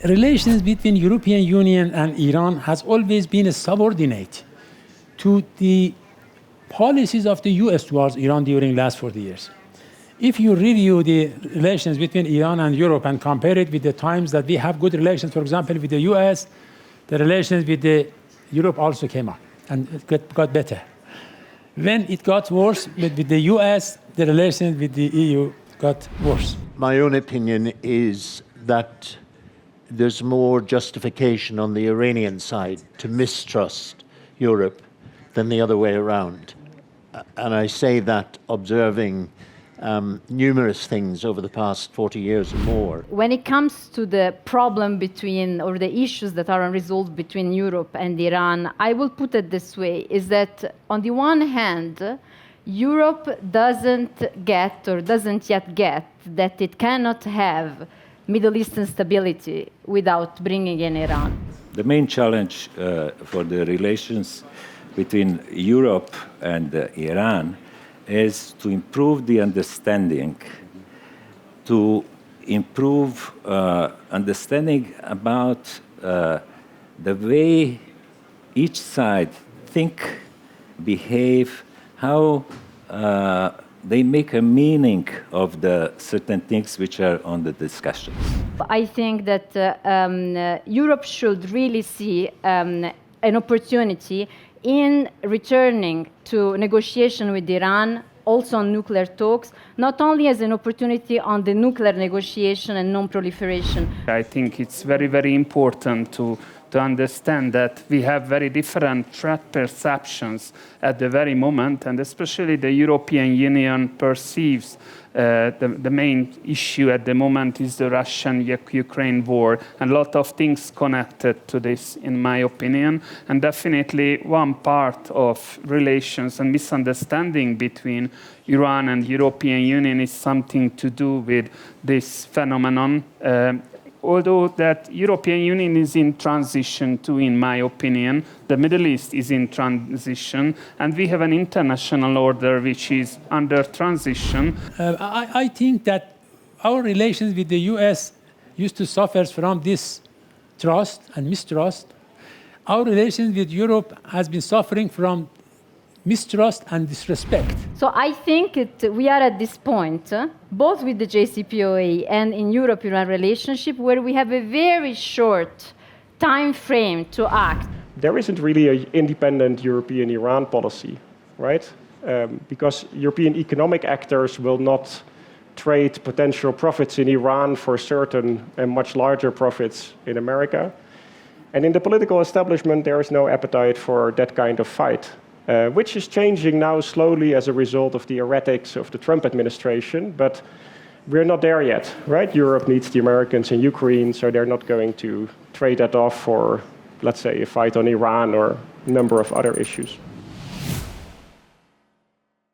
Relations between European Union and Iran has always been subordinate to the policies of the US towards Iran during the last 40 years. If you review the relations between Iran and Europe and compare it with the times that we have good relations, for example, with the US, the relations with Europe also came up and it got better. When it got worse with the US, the relations with the EU got worse. My own opinion is that there's more justification on the Iranian side to mistrust Europe than the other way around. And I say that observing numerous things over the past 40 years or more. When it comes to the problem between, or the issues that are unresolved between Europe and Iran, I will put it this way, is that on the one hand, Europe doesn't yet get that it cannot have Middle Eastern stability without bringing in Iran. The main challenge for the relations between Europe and Iran is to improve the understanding, to improve understanding about the way each side think, behave, how they make a meaning of the certain things which are on the discussions. I think that Europe should really see an opportunity in returning to negotiation with Iran, also on nuclear talks, not only as an opportunity on the nuclear negotiation and non-proliferation. I think it's very, very important to understand that we have very different threat perceptions at the very moment, and especially the European Union perceives the main issue at the moment is the Russian-Ukraine war, and a lot of things connected to this, in my opinion. And definitely one part of relations and misunderstanding between Iran and European Union is something to do with this phenomenon. Although that European Union is in transition too, in my opinion, the Middle East is in transition, and we have an international order which is under transition. I think that our relations with the US used to suffer from this trust and mistrust. Our relations with Europe has been suffering from mistrust and disrespect. So I think we are at this point, both with the JCPOA and in Europe-Iran relationship, where we have a very short time frame to act. There isn't really an independent European-Iran policy, right? Because European economic actors will not trade potential profits in Iran for certain and much larger profits in America. And in the political establishment, there is no appetite for that kind of fight. Which is changing now slowly as a result of the erratics of the Trump administration, but we're not there yet, right? Europe needs the Americans in Ukraine, so they're not going to trade that off for, let's say, a fight on Iran or a number of other issues.